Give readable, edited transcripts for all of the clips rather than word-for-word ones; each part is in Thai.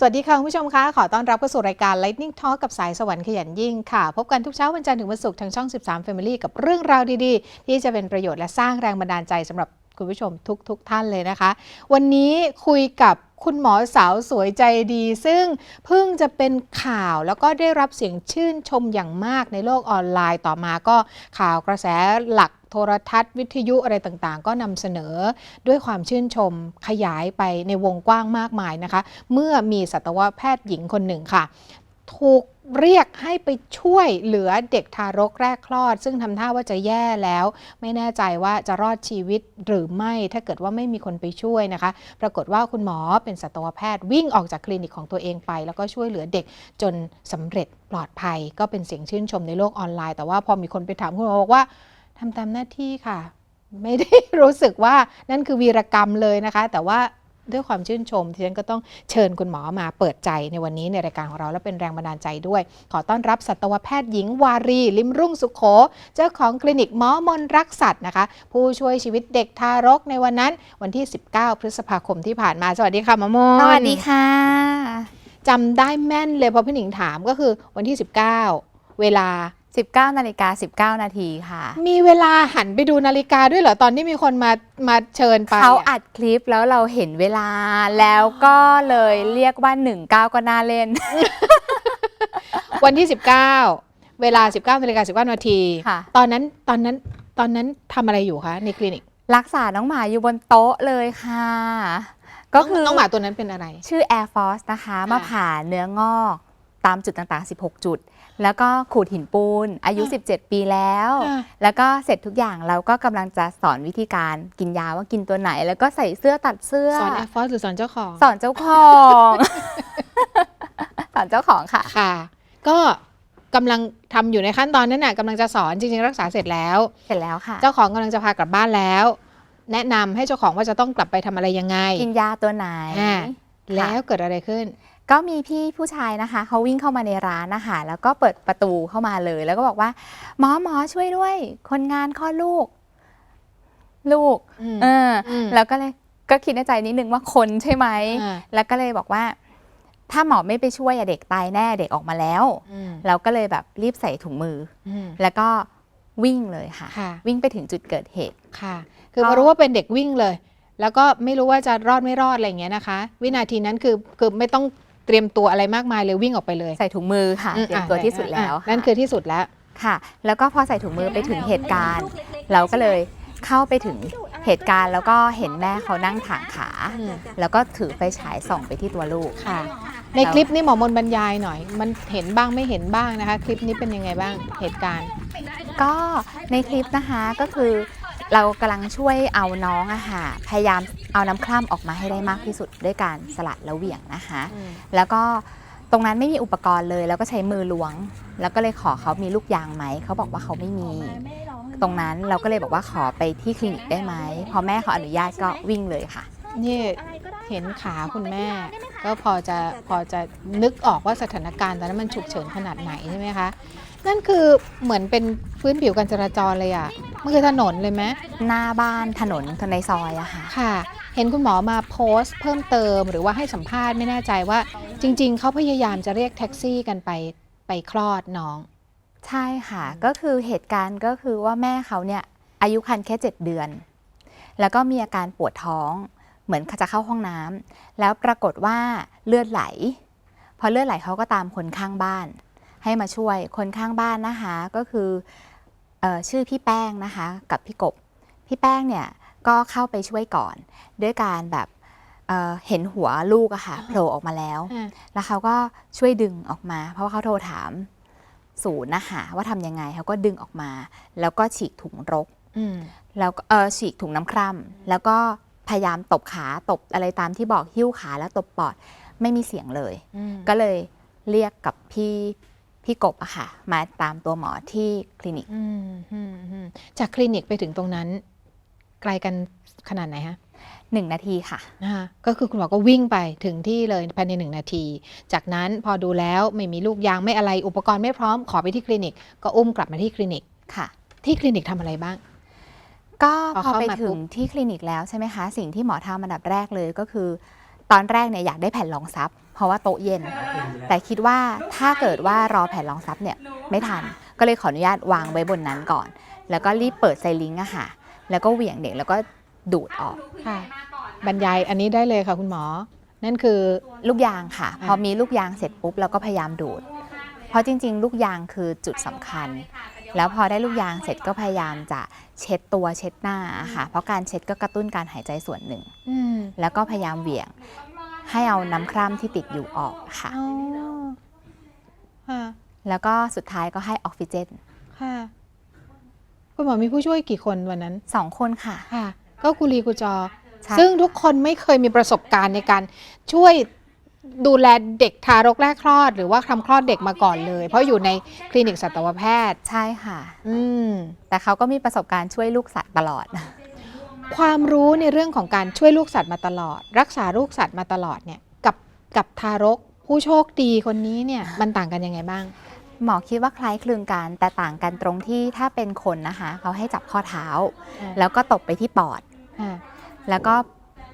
สวัสดีค่ะคุณผู้ชมคะขอต้อนรับเข้าสู่รายการ Lightning Talk กับสายสวรรค์ขยันยิ่งค่ะพบกันทุกเช้าวันจันทร์ถึงวันศุกร์ทางช่อง 13 Family กับเรื่องราวดีๆที่จะเป็นประโยชน์และสร้างแรงบันดาลใจสำหรับคุณผู้ชมทุกท่านเลยนะคะวันนี้คุยกับคุณหมอสาวสวยใจดีซึ่งเพิ่งจะเป็นข่าวแล้วก็ได้รับเสียงชื่นชมอย่างมากในโลกออนไลน์ต่อมาก็ข่าวกระแสหลักโทรทัศน์วิทยุอะไรต่างๆก็นำเสนอด้วยความชื่นชมขยายไปในวงกว้างมากมายนะคะเมื่อมีสัตวแพทย์หญิงคนหนึ่งค่ะถูกเรียกให้ไปช่วยเหลือเด็กทารกแรกคลอดซึ่งทำท่าว่าจะแย่แล้วไม่แน่ใจว่าจะรอดชีวิตหรือไม่ถ้าเกิดว่าไม่มีคนไปช่วยนะคะปรากฏว่าคุณหมอเป็นสัตวแพทย์วิ่งออกจากคลินิกของตัวเองไปแล้วก็ช่วยเหลือเด็กจนสำเร็จปลอดภัยก็เป็นเสียงชื่นชมในโลกออนไลน์แต่ว่าพอมีคนไปถามคุณหมอบอกว่าทำตามหน้าที่ค่ะไม่ได้รู้สึกว่านั่นคือวีรกรรมเลยนะคะแต่ว่าด้วยความชื่นชมที่ฉันก็ต้องเชิญคุณหมอมาเปิดใจในวันนี้ในรายการของเราและเป็นแรงบันดาลใจด้วยขอต้อนรับสัตวแพทย์หญิงวารีลิมรุ่งสุขโขเจ้าของคลินิกหมอมนรักสัตว์นะคะผู้ช่วยชีวิตเด็กทารกในวันนั้นวันที่19พฤษภาคมที่ผ่านมาสวัสดีค่ะหมอมนสวัสดีค่ะจำได้แม่นเลยพอพี่หนิงถามก็คือวันที่19เวลา19:19 นาทีค่ะมีเวลาหันไปดูนาฬิกาด้วยเหรอตอนที่มีคนมาเชิญไปเขาอัดคลิปแล้วเราเห็นเวลาแล้วก็เลยเรียกว่า19ก็น่าเล่น วันที่19เวลา 19:19 นาทีตอนนั้นทำอะไรอยู่คะในคลินิกรักษาน้องหมาอยู่บนโต๊ะเลยค่ะก็คือน้องหมาตัวนั้นเป็นอะไรชื่อ Air Force นะคะมาผ่าเนื้องอกตามจุดต่างๆ16จุดแล้วก็ขูดหินปูนอายุ17ปีแล้วก็เสร็จทุกอย่างเราก็กำลังจะสอนวิธีการกินยาว่ากินตัวไหนแล้วก็ใส่เสื้อตัดเสื้อสอน Air Force หรือสอนเจ้าของสอนเจ้าของสอนเจ้าของค่ะค่ะก็กำลังทำอยู่ในขั้นตอนนั้นน่ะกำลังจะสอนจริงๆรักษาเสร็จแล้วค่ะเจ้าของกำลังจะพากลับบ้านแล้วแนะนำให้เจ้าของว่าจะต้องกลับไปทำอะไรยังไงกินยาตัวไหนแล้วเกิดอะไรขึ้นก็มีพี่ผู้ชายนะคะเขาวิ่งเข้ามาในร้านนะคะแล้วก็เปิดประตูเข้ามาเลยแล้วก็บอกว่าหมอช่วยด้วยคนงานคลอดลูกแล้วก็คิดในใจนิดนึงว่าคนใช่ไหมแล้วก็เลยบอกว่าถ้าหมอไม่ไปช่วยเด็กตายแน่เด็กออกมาแล้วเราก็เลยแบบรีบใส่ถุงมือแล้วก็วิ่งเลยค่ะวิ่งไปถึงจุดเกิดเหตุค่ะคือพอรู้ว่าเป็นเด็กวิ่งเลยแล้วก็ไม่รู้ว่าจะรอดไม่รอดอะไรอย่างเงี้ยนะคะวินาทีนั้นคือไม่ต้องเตรียมตัวอะไรมากมายเลยวิ่งออกไปเลยใส่ถุงมือค่ะเตรียมตัวที่สุดแล้วนั่นคือที่สุดแล้วค่ะแล้วก็พอใส่ถุงมือไปถึงเหตุการณ์เราก็เลยเข้าไปถึงเหตุการณ์แล้วก็เห็นแม่เขานั่งถางขาแล้วก็ถือไฟฉายส่องไปที่ตัวลูกค่ะในคลิปนี้หมอมนบรรยายหน่อยมันเห็นบ้างไม่เห็นบ้างนะคะคลิปนี้เป็นยังไงบ้างเหตุการณ์ก็ในคลิปนะคะก็คือเรากำลังช่วยเอาน้องพยายามเอาน้ำคร่ำออกมาให้ได้มากที่สุดด้วยการสลัดแล้วเหวี่ยงนะคะแล้วก็ตรงนั้นไม่มีอุปกรณ์เลยแล้วก็ใช้มือล้วงแล้วก็เลยขอเขามีลูกยางไหมเขาบอกว่าเขาไม่มีตรงนั้นเราก็เลยบอกว่าขอไปที่คลินิกได้ไหมพอแม่เขาอนุญาตก็วิ่งเลยค่ะนี่เห็นขาคุณแม่ก็พอจะนึกออกว่าสถานการณ์ตอนนั้นมันฉุกเฉินขนาดไหนใช่ไหมคะนั่นคือเหมือนเป็นพื้นผิวการจราจรเลยอ่ะมันคือถนนเลยไหมหน้าบ้านถนนในซอยอะค่ะเห็นคุณหมอมาโพสต์เพิ่มเติมหรือว่าให้สัมภาษณ์ไม่แน่ใจว่าจริงๆเขาพยายามจะเรียกแท็กซี่กันไปคลอดน้องใช่ค่ะก็คือเหตุการณ์ก็คือว่าแม่เขาเนี่ยอายุครรภ์แค่7 เดือนแล้วก็มีอาการปวดท้องเหมือนจะเข้าห้องน้ำแล้วปรากฏว่าเลือดไหลพอเลือดไหลเขาก็ตามคนข้างบ้านให้มาช่วยคนข้างบ้านนะคะก็คือชื่อพี่แป้งนะคะกับพี่กบพี่แป้งเนี่ยก็เข้าไปช่วยก่อนด้วยการแบบเห็นหัวลูกโผล่ออกมาแล้วแล้วเขาก็ช่วยดึงออกมาเพราะว่าเขาโทรถามศูนย์นะคะว่าทำยังไงเขาก็ดึงออกมาแล้วก็ฉีกถุงรกแล้วฉีกถุงน้ำคร่ำแล้วก็พยายามตบขาตบอะไรตามที่บอกหิ้วขาแล้วตบปอดไม่มีเสียงเลยก็เลยเรียกกับพี่กบมาตามตัวหมอที่คลินิกจากคลินิกไปถึงตรงนั้นไกลกันขนาดไหนคะ1 นาทีค่ะนะคะก็คือคุณหมอก็วิ่งไปถึงที่เลยภายใน1 นาทีจากนั้นพอดูแล้วไม่มีลูกยางไม่อะไรอุปกรณ์ไม่พร้อมขอไปที่คลินิกก็อุ้มกลับมาที่คลินิกค่ะที่คลินิกทำอะไรบ้างก็พอไปถึงที่คลินิกแล้วใช่ไหมคะสิ่งที่หมอทำอันดับแรกเลยก็คือ ตอนแรกเนี่ยอยากได้แผ่นรองซับเพราะว่าโต๊ะเย็น แต่คิดว่าถ้าเกิดว่ารอแผ่นรองซับเนี่ยไม่ทันก็เลยขออนุญาตวางไว้บนนั้นก่อน แล้วก็รีบเปิดไซลิงก์อะค่ะแล้วก็เหวี่ยงเด็กแล้วก็ดูดออก ค่ะบรรยายอันนี้ได้เลยค่ะคุณหมอ นั่นคือ ลูกยางค่ะ พอมีลูกยางเสร็จปุ๊บเราก็พยายามดูด เพราะจริงๆ ลูกยางคือจุดสำคัญ แล้วพอได้ลูกยางเสร็จก็พยายามจะเช็ดตัวเช็ดหน้าค่ะเพราะการเช็ดก็กระตุ้นการหายใจส่วนหนึ่ง แล้วก็พยายามเหวี่ยงให้เอาน้ำคร่ำที่ติดอยู่ออกค่ะ อ๋อค่ะ แล้วก็สุดท้ายก็ให้ออกซิเจน ค่ะคุณหมอมีผู้ช่วยกี่คนวันนั้น 2 คนค่ะ ค่ะ ก็กุลีกุจอ ใช่ ซึ่งทุกคนไม่เคยมีประสบการณ์ในการช่วยดูแลเด็กทารกแรกคลอด หรือว่าทำคลอดเด็กมาก่อนเลย เพราะอยู่ในคลินิกสัตวแพทย์ ใช่ค่ะ อืม แต่เขาก็มีประสบการณ์ช่วยลูกสัตว์ตลอด ความรู้ในเรื่องของการช่วยลูกสัตว์มาตลอด รักษาลูกสัตว์มาตลอดเนี่ยกับทารกผู้โชคดีคนนี้เนี่ยมันต่างกันยังไงบ้าง หมอคิดว่าคล้ายคลึงกันแต่ต่างกันตรงที่ถ้าเป็นคนนะคะเขาให้จับข้อเท้า แล้วก็ตบไปที่ปอด แล้วก็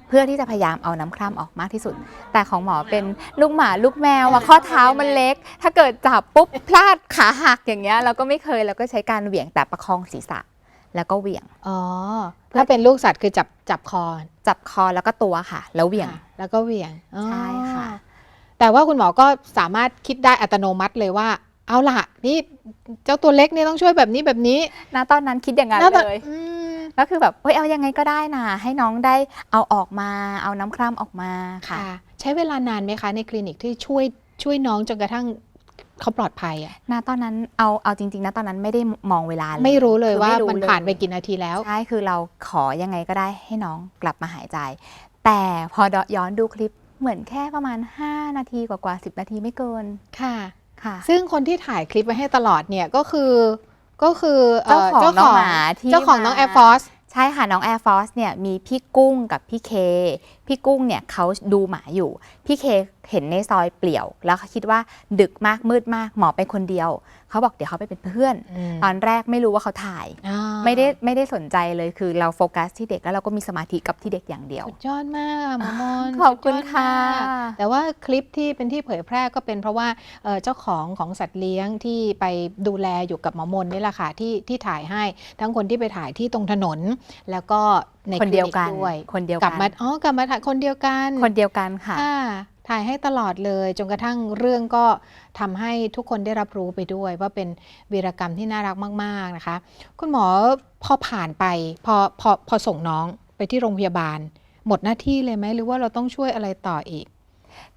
เพื่อที่จะพยายามเอาน้ำคร่ำออกมากที่สุด แต่ของหมอเป็นลูกหมาลูกแมวอะข้อเท้ามันเล็ก ถ้าเกิดจับปุ๊บพลาดขาหักอย่างเงี้ยเราก็ไม่เคยเราก็ใช้การเหวี่ยงแต่ประคองศีรษะ แล้วก็เหวี่ยง อ๋อถ้าเป็นลูกสัตว์คือจับคอ จับคอแล้วก็ตัวค่ะ แล้วเหวี่ยง ค่ะแล้วก็เหวี่ยงอ๋อ ใช่ค่ะ แต่ว่าคุณหมอก็สามารถคิดได้อัตโนมัติเลยว่า เอาล่ะนี่เจ้าตัวเล็กเนี่ยต้องช่วยแบบนี้แบบนี้ ณตอนนั้นคิดอย่างนั้น แล้วแบบ เลย อืม ก็คือแบบเฮ้ยเอายังไงก็ได้นะให้น้องได้เอาออกมาเอาน้ำคร่ำออกมาค่ะ ค่ะ ใช้เวลานานไหมคะในคลินิกที่ช่วยน้องจนกระทั่งเขาปลอดภัยอ่ะ ณตอนนั้นเอาจริงๆนะตอนนั้นไม่ได้มองเวลาเลย ไม่รู้เลย คือ ว่า ไรู้ มัน เลย ผ่านไปกี่นาทีแล้ว ใช่คือเราขอยังไงก็ได้ให้น้องกลับมาหายใจ แต่พอย้อนดูคลิปเหมือนแค่ประมาณ5 นาทีกว่า10 นาทีไม่เกิน ค่ะ ค่ะ ซึ่งคนที่ถ่ายคลิปไว้ให้ตลอดเนี่ยก็คือเจ้าของน้องหมาที่ เจ้าของน้อง มา Air Force ใช่ค่ะน้อง Air Force เนี่ยมีพี่กุ้งกับพี่เคพี่กุ้งเนี่ยเขาดูหมาอยู่พี่เคเห็นในซอยเปลี่ยวแล้วเขาคิดว่าดึกมากมืดมากหมอไปคนเดียวเขาบอกเดี๋ยวเขาไปเป็นเพื่อน ตอนแรกไม่รู้ว่าเขาถ่าย ไม่ได้สนใจเลยคือเราโฟกัสที่เด็กแล้วเราก็มีสมาธิกับที่เด็กอย่างเดียว สุดยอดมากหมอมน ขอบคุณ สุดยด ค่ะ มากแต่ว่าคลิปที่เป็นที่เผยแพร่ก็เป็นเพราะว่าเจ้าของสัตว์เลี้ยงที่ไปดูแลอยู่กับหมอมนนี่แหละค่ะที่ถ่ายให้ทั้งคนที่ไปถ่ายที่ตรงถนน แล้วก็ใน คนเดียวกัน คลิด้วย คนเดียว กลับ กัน มากลับมาถ่ายคนเดียวกัน คนเดียวกันค่ะ ค่ะถ่ายให้ตลอดเลยจนกระทั่งเรื่องก็ทำให้ทุกคนได้รับรู้ไปด้วย ว่าเป็นวีรกรรมที่น่ารักมากๆนะคะ คุณหมอพอผ่านไปพอส่งน้องไปที่โรงพยาบาล หมดหน้าที่เลยไหมหรือว่าเราต้องช่วยอะไรต่ออีก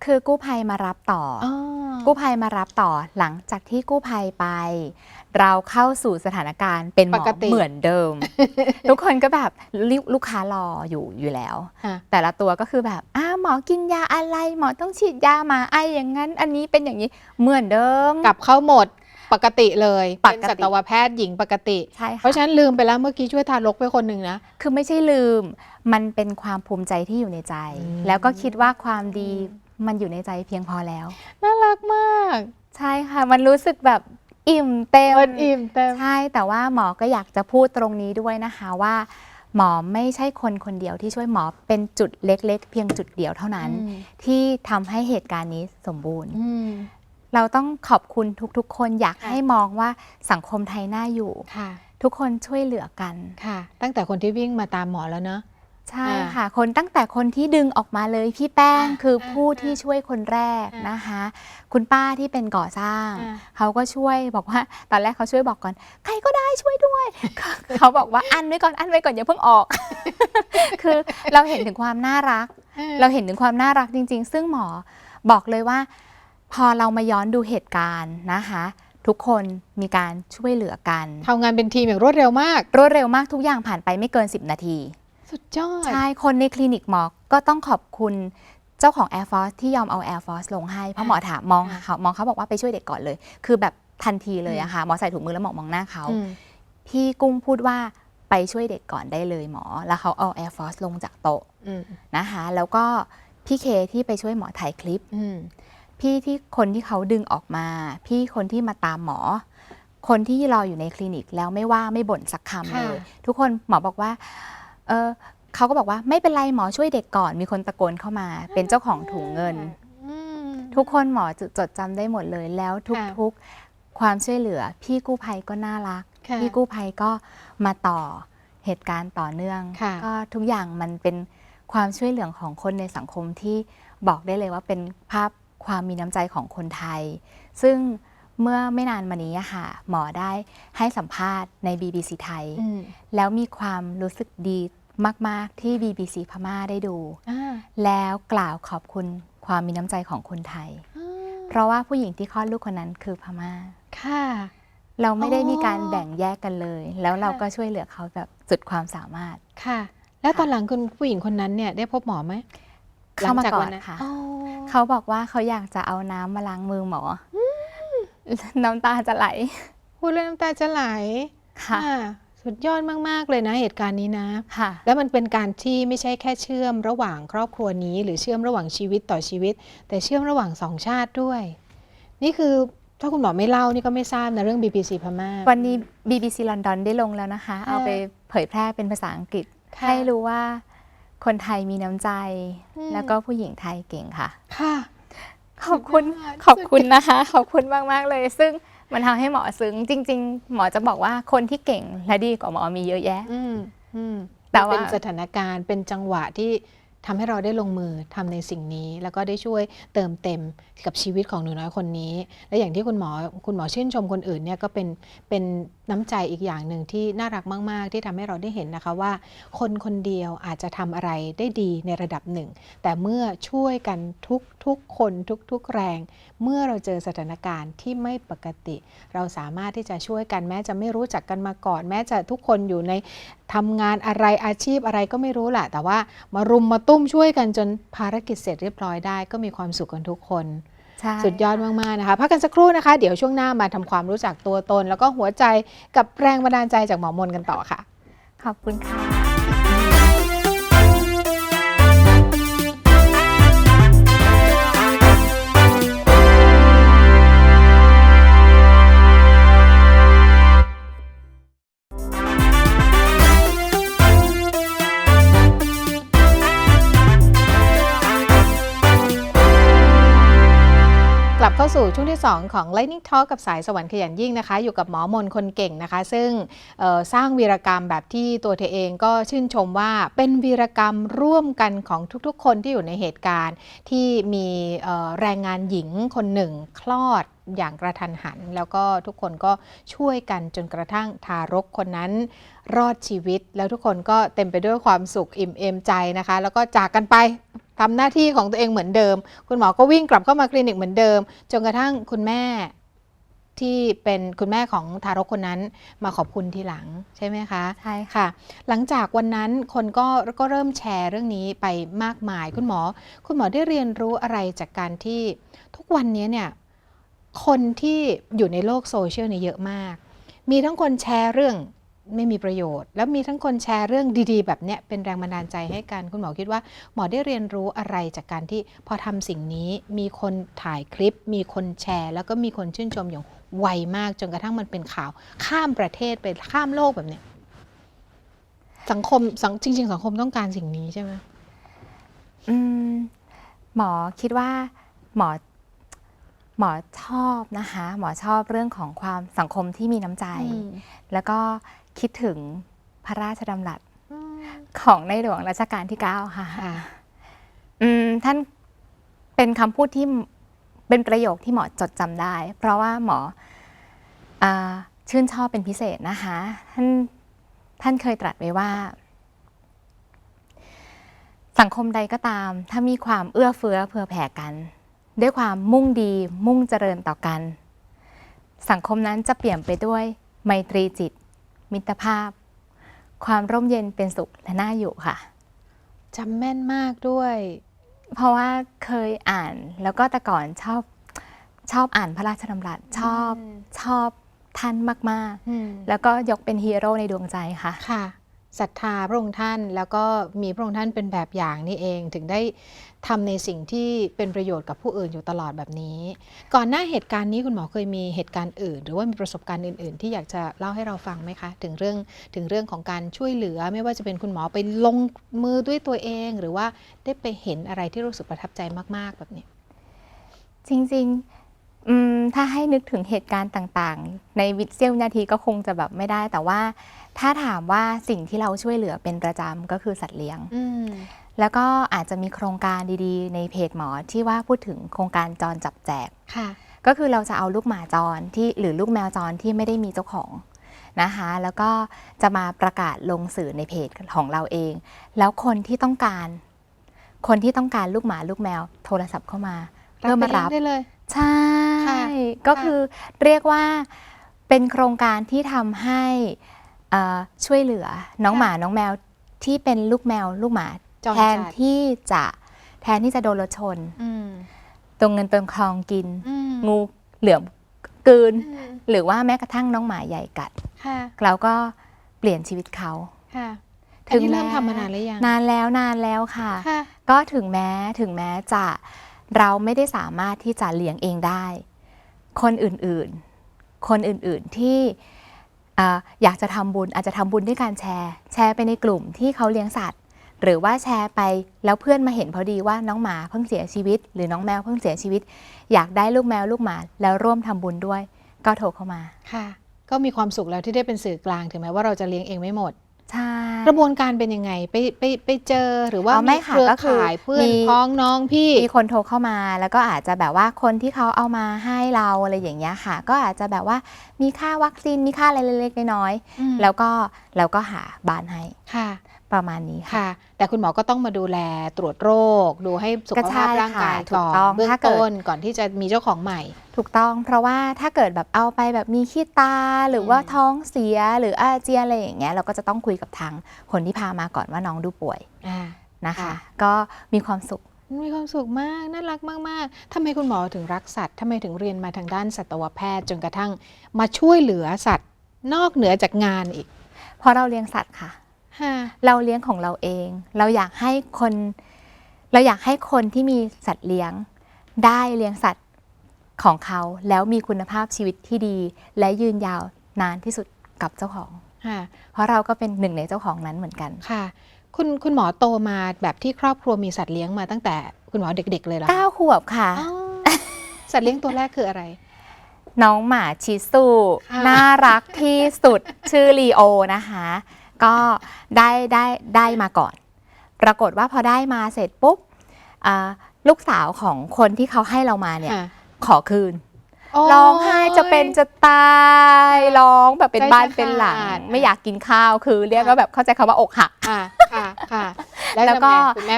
คือกู้ภัยมารับต่ออ กู้ภัยมารับต่อหลังจากที่กู้ภัยไป เราเข้าสู่สถานการณ์เป็นหม ป อก ติ เหมือนเดิม ทุกคนก็แบบลูกค้ารออยู่แล้ว ค่ะ แต่ละตัวก็คือแบบหมอกินยาอะไรหมอต้องฉีดยามาอย่างนั้นอันนี้เป็นอย่างนี้เหมือนเดิม กลับเข้าโหมดปกติเลย ปกติ เป็นสัตวแพทย์หญิงปกติ ใช่ เพราะ ค่ะ ฉะนั้นลืมไปแล้วเมื่อกี้ช่วยทารกไปคนหนึ่งนะ คือไม่ใช่ลืมมันเป็นความภูมิใจที่อยู่ในใจ อืม แล้วก็คิดว่าความดีมันอยู่ในใจเพียงพอแล้ว น่ารักมาก ใช่ค่ะ มันรู้สึกแบบอิ่มเต็ม มันอิ่มเต็ม ใช่แต่ว่าหมอก็อยากจะพูดตรงนี้ด้วยนะคะว่า หมอไม่ใช่คนเดียวที่ช่วยหมอเป็นจุดเล็กๆ เพียงจุดเดียวเท่านั้น ที่ทำให้เหตุการณ์นี้สมบูรณ์ เราต้องขอบคุณทุกๆ คนอยาก ค่ะ ให้มองว่าสังคมไทยน่าอยู่ ค่ะ ทุกคนช่วยเหลือกัน ค่ะ ตั้งแต่คนที่วิ่งมาตามหมอแล้วเนอะ ใช่ค่ะ คนตั้งแต่คนที่ดึงออกมาเลยพี่แป้งคือผู้ที่ช่วยคนแรกนะคะ คุณป้าที่เป็นก่อสร้าง เขาก็ช่วยบอกว่าตอนแรกเขาช่วยบอกก่อนใครก็ได้ช่วยด้วย เขาบอกว่าอันไว้ก่อนอย่าเพิ่งออก คือเราเห็นถึงความน่ารัก เราเห็นถึงความน่ารักจริง ๆ ซึ่งหมอบอกเลยว่า พอเรามาย้อนดูเหตุการณ์นะคะ ทุกคนมีการช่วยเหลือกัน ทำงานเป็นทีมอย่างรวดเร็วมาก รวดเร็วมากทุกอย่างผ่านไปไม่เกิน10 นาที สุดยอด ใช่ คนในคลินิกหมอก็ต้องขอบคุณเจ้าของ Air Force ที่ยอมเอา Air Force ลงให้ เพราะหมอถามมองเขาบอกว่าไปช่วยเด็กก่อนเลย คือแบบทันทีเลยอะค่ะ หมอใส่ถุงมือแล้วหมอมองหน้าเขา พี่กุ้งพูดว่าไปช่วยเด็กก่อนได้เลยหมอ แล้วเขาเอา Air Force ลงจากโต๊ะนะคะ แล้วก็พี่เคที่ไปช่วยหมอถ่ายคลิป พี่ที่คนที่เขาดึงออกมา พี่คนที่มาตามหมอ คนที่รออยู่ในคลินิกแล้วไม่ว่าไม่บ่นสักคำเลย ทุกคนหมอบอกว่า เขาก็บอกว่าไม่เป็นไรหมอช่วยเด็กก่อนมีคนตะโกนเข้ามาเป็นเจ้าของถุงเงิน ทุกคนหมอจดจำได้หมดเลยแล้วทุกความช่วยเหลือพี่กู้ภัยก็น่ารักพี่กู้ภัยก็มาต่อเหตุการณ์ต่อเนื่องก็ทุกอย่างมันเป็นความช่วยเหลือของคนในสังคมที่บอกได้เลยว่าเป็นภาพความมีน้ำใจของคนไทยซึ่งเมื่อไม่นานมานี้ค่ะหมอได้ให้สัมภาษณ์ใน BBC ไทยแล้วมีความรู้สึกดีมากๆที่ BBC พม่าได้ดูแล้วกล่าวขอบคุณความมีน้ำใจของคนไทยเพราะว่าผู้หญิงที่คลอดลูกคนนั้นคือพม่าค่ะเราไม่ได้มีการแบ่งแยกกันเลยแล้วเราก็ช่วยเหลือเขาแบบสุดความสามารถค่ะแล้วตอนหลังคุณผู้หญิงคนนั้นเนี่ยได้พบหมอไหมเข้ามากอดค่ะเขาบอกว่าเขาอยากจะเอาน้ำมาล้างมือหมอน้ำตาจะไหลพูดแล้วน้ำตาจะไหลค่ะสุดยอดมากๆเลยนะเหตุการณ์นี้นะค่ะแล้วมันเป็นการที่ไม่ใช่แค่เชื่อมระหว่างครอบครัวนี้หรือเชื่อมระหว่างชีวิตต่อชีวิตแต่เชื่อมระหว่างสองชาติด้วยนี่คือถ้าคุณหมอไม่เล่านี่ก็ไม่ทราบนะเรื่อง BBC พม่าวันนี้ BBC ลอนดอนได้ลงแล้วนะคะเอาไปเผยแพร่เป็นภาษาอังกฤษให้รู้ว่าคนไทยมีน้ำใจแล้วก็ผู้หญิงไทยเก่งค่ะค่ะขอบคุณนะคะขอบคุณมากๆเลยซึ่งมันทำให้หมอซึ้งจริงๆหมอจะบอกว่าคนที่เก่งและดีกว่าหมอมีเยอะแยะแต่ว่าเป็นสถานการณ์เป็นจังหวะที่ทำให้เราได้ลงมือทำในสิ่งนี้แล้วก็ได้ช่วยเติมเต็มกับชีวิตของหนูน้อยคนนี้และอย่างที่คุณหมอชื่นชมคนอื่นเนี่ยก็เป็นน้ำใจอีกอย่างหนึ่งที่น่ารักมากๆที่ทำให้เราได้เห็นนะคะว่าคนคนเดียวอาจจะทำอะไรได้ดีในระดับหนึ่งแต่เมื่อช่วยกันทุกคนทุกแรงเมื่อเราเจอสถานการณ์ที่ไม่ปกติเราสามารถที่จะช่วยกันแม้จะไม่รู้จักกันมาก่อนแม้จะทุกคนอยู่ในทำงานอะไรอาชีพอะไรก็ไม่รู้แหละแต่ว่ามารุมมาตุ้มช่วยกันจนภารกิจเสร็จเรียบร้อยได้ก็มีความสุขกันทุกคนสุดยอดมากๆนะคะพักกันสักครู่นะคะเดี๋ยวช่วงหน้ามาทำความรู้จักตัวตนแล้วก็หัวใจกับแรงบันดาลใจจากหมอมนกันต่อค่ะขอบคุณค่ะกลับเข้าสู่ช่วงที่2ของ Lightning Talk กับสายสวรรค์ขยันยิ่งนะคะอยู่กับหมอมนคนเก่งนะคะซึ่งสร้างวีรกรรมแบบที่ตัวเธอเองก็ชื่นชมว่าเป็นวีรกรรมร่วมกันของทุกๆคนที่อยู่ในเหตุการณ์ที่มีแรงงานหญิงคนหนึ่งคลอดอย่างกระทันหันแล้วก็ทุกคนก็ช่วยกันจนกระทั่งทารกคนนั้นรอดชีวิตแล้วทุกคนก็เต็มไปด้วยความสุขอิ่มเอมใจนะคะแล้วก็จากกันไปทำหน้าที่ของตัวเองเหมือนเดิมคุณหมอก็วิ่งกลับเข้ามาคลินิกเหมือนเดิมจนกระทั่งคุณแม่ที่เป็นคุณแม่ของทารกคนนั้นมาขอบคุณทีหลังใช่ไหมคะใช่ค่ะหลังจากวันนั้นคนก็เริ่มแชร์เรื่องนี้ไปมากมายคุณหมอได้เรียนรู้อะไรจากการที่ทุกวันนี้เนี่ยคนที่อยู่ในโลกโซเชียลเนี่ยเยอะมากมีทั้งคนแชร์เรื่องไม่มีประโยชน์แล้วมีทั้งคนแชร์เรื่องดีๆแบบเนี้ยเป็นแรงบันดาลใจให้กันคุณหมอคิดว่าหมอได้เรียนรู้อะไรจากการที่พอทำสิ่งนี้มีคนถ่ายคลิปมีคนแชร์แล้วก็มีคนชื่นชมอย่างไวมากจนกระทั่งมันเป็นข่าวข้ามประเทศไปข้ามโลกแบบเนี้ยจริงๆสังคมต้องการสิ่งนี้ใช่ไหมหมอคิดว่าหมอชอบนะคะหมอชอบเรื่องของความสังคมที่มีน้ำใจแล้วก็คิดถึงพระราชดำรัสของในหลวงรัชกาลที่9ค่ะท่านเป็นคำพูดที่เป็นประโยคที่หมอจดจำได้เพราะว่าหมอชื่นชอบเป็นพิเศษนะคะท่านเคยตรัสไว้ว่าสังคมใดก็ตามถ้ามีความเอื้อเฟื้อเผื่อแผ่กันด้วยความมุ่งดีมุ่งเจริญต่อกันสังคมนั้นจะเปลี่ยนไปด้วยไมตรีจิตมิตรภาพความร่มเย็นเป็นสุขและน่าอยู่ค่ะจำแม่นมากด้วยเพราะว่าเคยอ่านแล้วก็แต่ก่อนชอบอ่านพระราชดำรัสชอบท่านมากๆแล้วก็ยกเป็นฮีโร่ในดวงใจค่ะค่ะ ศรัทธาพระองค์ท่านแล้วก็มีพระองค์ท่านเป็นแบบอย่างนี่เองถึงได้ทำในสิ่งที่เป็นประโยชน์กับผู้อื่นอยู่ตลอดแบบนี้ ก่อนหน้าเหตุการณ์นี้คุณหมอเคยมีเหตุการณ์อื่นหรือว่ามีประสบการณ์อื่นๆที่อยากจะเล่าให้เราฟังไหมคะถึงเรื่องของการช่วยเหลือไม่ว่าจะเป็นคุณหมอไปลงมือด้วยตัวเอง หรือว่าได้ไปเห็นอะไรที่รู้สึกประทับใจมากๆแบบนี้จริงๆถ้าให้นึกถึงเหตุการณ์ต่างๆในเสี้ยววินาทีก็คงจะแบบไม่ได้แต่ว่าถ้าถามว่าสิ่งที่เราช่วยเหลือเป็นประจำก็คือสัตว์เลี้ยงแล้วก็อาจจะมีโครงการดีๆในเพจหมอที่ว่าพูดถึงโครงการจรจับแจกก็คือเราจะเอาลูกหมาจรที่หรือลูกแมวจรที่ไม่ได้มีเจ้าของนะคะแล้วก็จะมาประกาศลงสื่อในเพจของเราเองแล้วคนที่ต้องการลูกหมาลูกแมวโทรศัพท์เข้ามาเพื่อมารับได้เลยใช่ก็คือเรียกว่าเป็นโครงการที่ทำให้ช่วยเหลือน้องหมาน้องแมวที่เป็นลูกแมวลูกหมาแทนที่จะโดนรถชนตรงเงินเติมคลองกินงูเหลือมกลืนหรือว่าแม้กระทั่งน้องหมาใหญ่กัดเราก็เปลี่ยนชีวิตเขาถึงเริ่มทำมานานหรือยังนานแล้วค่ะก็ถึงแม้จะเราไม่ได้สามารถที่จะเลี้ยงเองได้คนอื่นที่อยากจะทำบุญอาจจะทำบุญด้วยการแชร์ไปในกลุ่มที่เขาเลี้ยงสัตว์หรือว่าแชร์ไปแล้วเพื่อนมาเห็นพอดีว่าน้องหมาเพิ่งเสียชีวิตหรือน้องแมวเพิ่งเสียชีวิตอยากได้ลูกแมวลูกหมาแล้วร่วมทำบุญด้วยก็โทรเข้ามาค่ะก็มีความสุขแล้วที่ได้เป็นสื่อกลางถึงแม้ว่าเราจะเลี้ยงเองไม่หมดใช่กระบวนการเป็นยังไงไปเจอหรือว่ามีเครือข่ายเพื่อนพ้องน้องพี่มีคนโทรเข้ามาแล้วก็อาจจะแบบว่าคนที่เขาเอามาให้เราอะไรอย่างเงี้ยค่ะก็อาจจะแบบว่ามีค่าวัคซีนมีค่าอะไรเล็กๆน้อยๆแล้วก็หาบ้านให้ค่ะประมาณนี้ค่ะแต่คุณหมอก็ต้องมาดูแลตรวจโรคดูให้สุขภาพร่างกายก่อนเบื้องต้นก่อนที่จะมีเจ้าของใหม่ถูกต้องเพราะว่าถ้าเกิดแบบเอาไปแบบมีขี้ตาหรือว่าท้องเสียหรืออาเจียนอะไรอย่างเงี้ยเราก็จะต้องคุยกับทางคนที่พามาก่อนว่าน้องดูป่วยนะคะก็มีความสุขมากน่ารักมากๆทำไมคุณหมอถึงรักสัตว์ทำไมถึงเรียนมาทางด้านสัตวแพทย์จนกระทั่งมาช่วยเหลือสัตว์นอกเหนือจากงานอีกเพราะเราเลี้ยงสัตว์ค่ะเราเลี้ยงของเราเองเราอยากให้คนที่มีสัตว์เลี้ยงได้เลี้ยงสัตว์ของเขาแล้วมีคุณภาพชีวิตที่ดีและยืนยาวนานที่สุดกับเจ้าของเพราะเราก็เป็นหนึ่งในเจ้าของนั้นเหมือนกันค่ะคุณหมอโตมาแบบที่ครอบครัวมีสัตว์เลี้ยงมาตั้งแต่คุณหมอเด็กๆเลยเหรอ9 ขวบค่ะสัตว์เลี้ยงตัวแรกคืออะไรน้องหมาชิสุน่ารักที่สุดชื่อลีโอนะคะก็ได้มาก่อนปรากฏว่าพอได้มาเสร็จปุ๊บลูกสาวของคนที่เขาให้เรามาเนี่ยขอคืนร้องไห้จะเป็นจะตายร้องแบบเป็นบ้านเป็นหลังไม่อยากกินข้าวคือเรียกว่าแบบเข้าใจคำว่าอกหักแล้วก็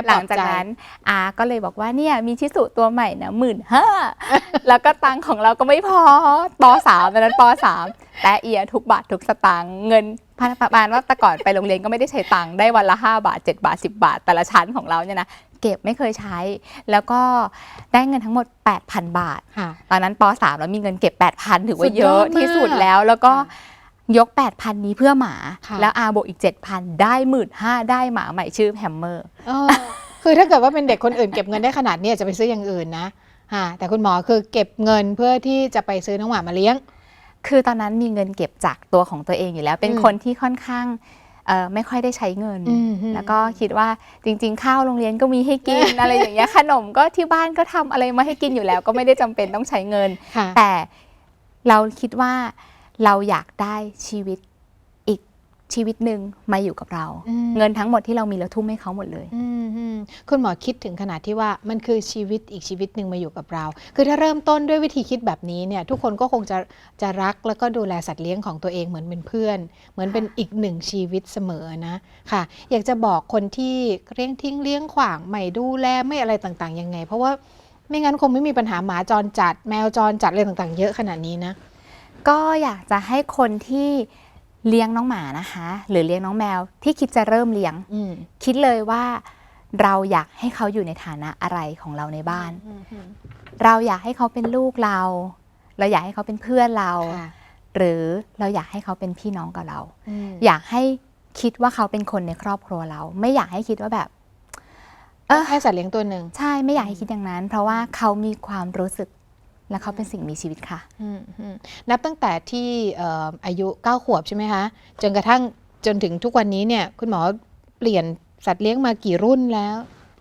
หลังจากนั้นก็เลยบอกว่าเนี่ยมีชิสุตัวใหม่นะ15,000แล้วก็ตังของเราก็ไม่พอป.3 ตอนนั้นป.3 แต่ทุกบาททุกสตางค์เงินประมาณว่าแต่ก่อนไปโรงเรียนก็ไม่ได้ใช้ตังค์ได้วันละ5 บาท7 บาท10 บาทแต่ละชั้นของเราเนี่ยนะเก็บไม่เคยใช้แล้วก็ได้เงินทั้งหมด 8,000 บาทตอนนั้นป.3 แล้วมีเงินเก็บ 8,000 ถือว่าเยอะที่สุดแล้วก็ยก 8,000 นี้เพื่อหมาแล้วบวกอีก 7,000 ได้ 15,000 ได้หมาใหม่ชื่อแฮมเมอร์คือถ้าเกิดว่าเป็นเด็กคนอื่นเก็บเงินได้ขนาดนี้จะไปซื้ออย่างอื่นนะแต่คุณหมอคือเก็บเงินเพื่อที่จะไปซื้อน้องหมามาเลี้ยงคือตอนนั้นมีเงินเก็บจากตัวของตัวเองอยู่แล้วเป็นคนที่ค่อนข้างไม่ค่อยได้ใช้เงินแล้วก็คิดว่าจริงๆข้าวโรงเรียนก็มีให้กิน อะไรอย่างเงี้ยขนมก็ที่บ้านก็ทำอะไรมาให้กินอยู่แล้วก็ไม่ได้จำเป็นต้องใช้เงินแต่เราคิดว่าเราอยากได้ชีวิตอีกชีวิตหนึ่งมาอยู่กับเราเงินทั้งหมดที่เรามีเราทุ่มให้เขาหมดเลยคุณหมอคิดถึงขนาดที่ว่ามันคือชีวิตอีกชีวิตหนึ่งมาอยู่กับเราคือถ้าเริ่มต้นด้วยวิธีคิดแบบนี้เนี่ยทุกคนก็คงจะรักแล้วก็ดูแลสัตว์เลี้ยงของตัวเองเหมือนเป็นเพื่อนเหมือนเป็นอีกหนึ่งชีวิตเสมอนะค่ะอยากจะบอกคนที่เลี้ยงทิ้งเลี้ยงขว้างไม่ดูแลไม่อะไรต่างๆยังไงเพราะว่าไม่งั้นคงไม่มีปัญหาหมาจรจัดแมวจรจัดอะไรต่างๆเยอะขนาดนี้นะก็อยากจะให้คนที่เลี้ยงน้องหมานะคะหรือเลี้ยงน้องแมวที่คิดจะเริ่มเลี้ยงคิดเลยว่าเราอยากให้เขาอยู่ในฐานะอะไรของเราในบ้านเราอยากให้เขาเป็นลูกเราอยากให้เขาเป็นเพื่อนเราหรือเราอยากให้เขาเป็นพี่น้องกับเราอยากให้ คิดว่าเขาเป็นคนในครอบครัวเรา ไม่อยากให้คิดว่าแบบแค่สัตว์เลี้ยงตัวหนึ่งใช่ไม่อยากให้คิดอย่างนั้น เพราะว่าเขามีความรู้สึกและเขาเป็นสิ่งมีชีวิตค่ะนับตั้งแต่ที่อายุ9 ขวบใช่ไหมคะจนกระทั่งจนถึงทุกวันนี้เนี่ยคุณหมอเปลี่ยนสัตว์เลี้ยงมากี่รุ่นแล้ว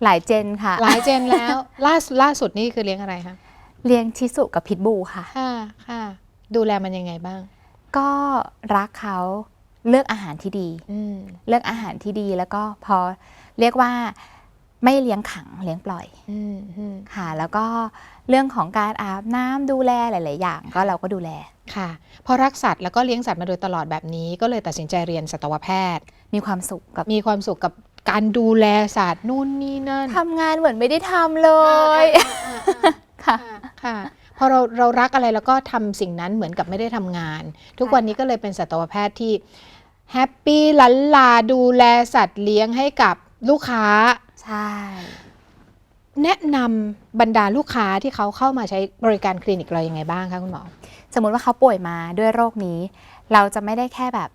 หลายเจนค่ะหลายเจนแล้วล่าสุดนี่คือเลี้ยงอะไรคะเลี้ยงชิสุกับพิทบูค่ะค่ะดูแลมันยังไงบ้างก็รักเขาเลือกอาหารที่ดีเลือกอาหารที่ดีแล้วก็พอเรียกว่าไม่เลี้ยงขังเลี้ยงปล่อยค่ะแล้วก็เรื่องของการอาบน้ำดูแลหลายๆอย่างก็เราก็ดูแลค่ะพอรักสัตว์แล้วก็เลี้ยงสัตว์มาโดยตลอดแบบนี้ก็เลยตัดสินใจเรียนสัตวแพทย์มีความสุขกับการดูแลสัตว์นู่นนี่นั่นทำงานเหมือนไม่ได้ทำเลยค่ะพอเรารักอะไรแล้วก็ทำสิ่งนั้นเหมือนกับไม่ได้ทำงานทุกวันนี้ก็เลยเป็นสัตวแพทย์ที่แฮปปี้ลันลาดูแลสัตว์เลี้ยงให้กับลูกค้าใช่แนะนำบรรดาลูกค้าที่เขาเข้ามาใช้บริการคลินิกเรายังไงบ้างคะคุณหมอสมมติว่าเขาป่วยมาด้วยโรคนี้เราจะไม่ได้แค่แบบ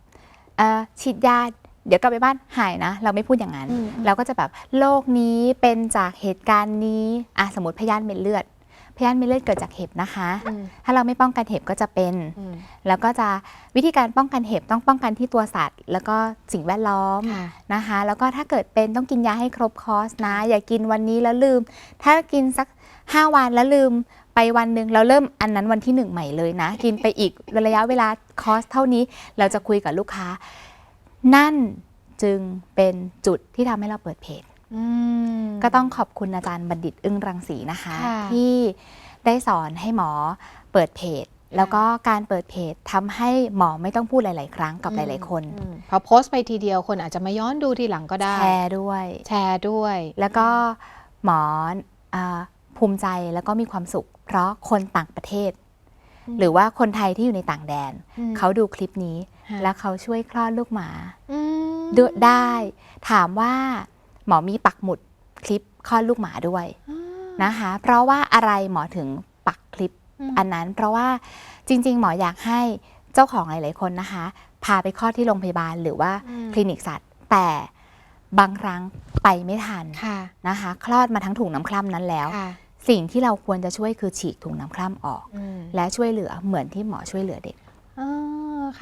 ฉีดยาเดี๋ยวกลับไปบ้านหายนะเราไม่พูดอย่างนั้นเราก็จะแบบโรคนี้เป็นจากเหตุการณ์นี้สมมติพยาธิเม็ดเลือดเกิดจากเห็บนะคะถ้าเราไม่ป้องกันเห็บก็จะเป็นแล้วก็จะวิธีการป้องกันเห็บต้องป้องกันที่ตัวสัตว์แล้วก็สิ่งแวดล้อมนะคะแล้วก็ถ้าเกิดเป็นต้องกินยาให้ครบคอร์สนะอย่ากินวันนี้แล้วลืมถ้ากินสัก5 วันแล้วลืมไปวันหนึ่งเราเริ่มอันนั้นวันที่1ใหม่เลยนะกินไปอีกระยะเวลาคอร์สเท่านี้เราจะคุยกับลูกค้านั่นจึงเป็นจุดที่ทำให้เราเปิดเพจก็ต้องขอบคุณอาจารย์บัณฑิตอึ้งรังสีนะคะที่ได้สอนให้หมอเปิดเพจแล้วก็การเปิดเพจทำให้หมอไม่ต้องพูดหลายๆครั้งกับหลายๆคนพอโพสต์ไปทีเดียวคนอาจจะมาย้อนดูทีหลังก็ได้แชร์ด้วยแล้วก็หมอภูมิใจแล้วก็มีความสุขเพราะคนต่างประเทศหรือว่าคนไทยที่อยู่ในต่างแดนเขาดูคลิปนี้แล้วเขาช่วยคลอดลูกหมาได้ถามว่าหมอมีปักหมุดคลิปคลอดลูกหมาด้วยนะคะเพราะว่าอะไรหมอถึงปักคลิปอันนั้นเพราะว่าจริงๆหมออยากให้เจ้าของหลายๆคนนะคะพาไปคลอดที่โรงพยาบาลหรือว่าคลินิกสัตว์แต่บางครั้งไปไม่ทันนะคะคลอดมาทั้งถุงน้ำคร่ำนั้นแล้วสิ่งที่เราควรจะช่วยคือฉีกถุงน้ำคร่ำออกและช่วยเหลือเหมือนที่หมอช่วยเหลือเด็ก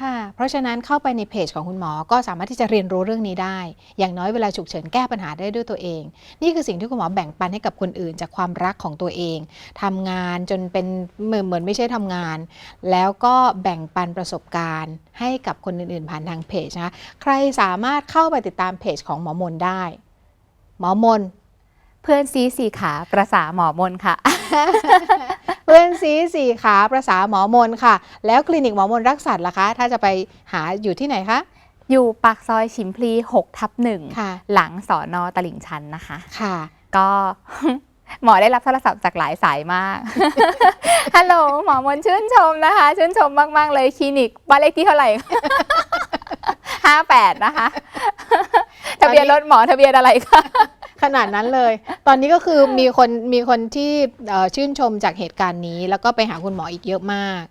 ค่ะเพราะฉะนั้นเข้าไปในเพจของคุณหมอก็สามารถที่จะเรียนรู้เรื่องนี้ได้อย่างน้อยเวลาฉุกเฉินแก้ปัญหาได้ด้วยตัวเองนี่คือสิ่งที่คุณหมอแบ่งปันให้กับคนอื่นจากความรักของตัวเองทำงานจนเป็นเหมือนไม่ใช่ทำงานแล้วก็แบ่งปันประสบการณ์ให้กับคนอื่นๆผ่านทางเพจนะใครสามารถเข้าไปติดตามเพจของหมอมนได้หมอมนเพื่อนซีสี่ขาประสาหมอมนค่ะ เพื่อนซีสี่ขาประสาหมอมนค่ะแล้วคลินิกหมอมนรักสัตว์ล่ะคะถ้าจะไปหาอยู่ที่ไหนคะอยู่ปากซอยฉิมพลี6/1หลังสน.ตลิ่งชันนะคะค่ะก็หมอได้รับโทรศัพท์จากหลายสายมากฮัลโหลหมอมนชื่นชมนะคะชื่นชมมากๆเลยคลินิกบ้านเลขที่เท่าไหร่58นะคะทะเบียนรถหมอทะเบียนอะไรคะขนาดนั้นเลยตอนนี้ก็คือมีคนที่ชื่นชมจากเหตุการณ์นี้แล้วก็ไปหาคุณหมออีกเยอะมาก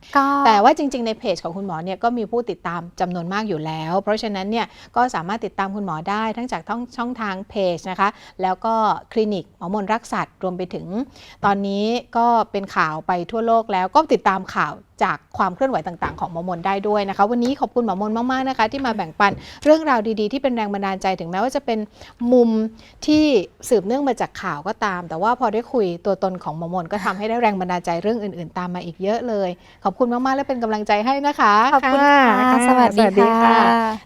แต่ว่าจริงๆในเพจของคุณหมอเนี่ยก็มีผู้ติดตามจำนวนมากอยู่แล้วเพราะฉะนั้นเนี่ยก็สามารถติดตามคุณหมอได้ทั้งจากช่องทางเพจนะคะแล้วก็คลินิกหมอมนรักสัตว์รวมไปถึงตอนนี้ก็เป็นข่าวไปทั่วโลกแล้วก็ติดตามข่าวจากความเคลื่อนไหวต่างๆของหมอมนได้ด้วยนะคะวันนี้ขอบคุณหมอมนมากๆนะคะที่มาแบ่งปันเรื่องราวดีๆที่เป็นแรงบันดาลใจถึงแม้ว่าจะเป็นมุมที่สืบเนื่องมาจากข่าวก็ตามแต่ว่าพอได้คุยตัวตนของหมอมนก็ทำให้ได้แรงบันดาลใจเรื่องอื่นๆตามมาอีกเยอะเลยขอบคุณมากๆและเป็นกำลังใจให้นะคะขอบคุณค่ะสวัสดีค่ะ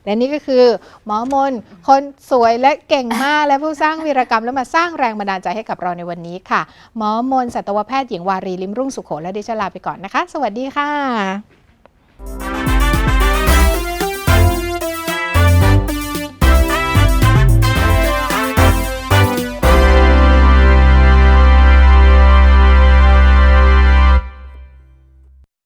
และนี่ก็คือหมอมนคนสวยและเก่งมากและผู้สร้างวีรกรรมและมาสร้างแรงบันดาลใจให้กับเราในวันนี้ค่ะหมอมนสัตวแพทย์หญิงวารีลิ้มรุ่งสุขโขและดิฉันลาไปก่อนนะคะสวัสดีค่ะ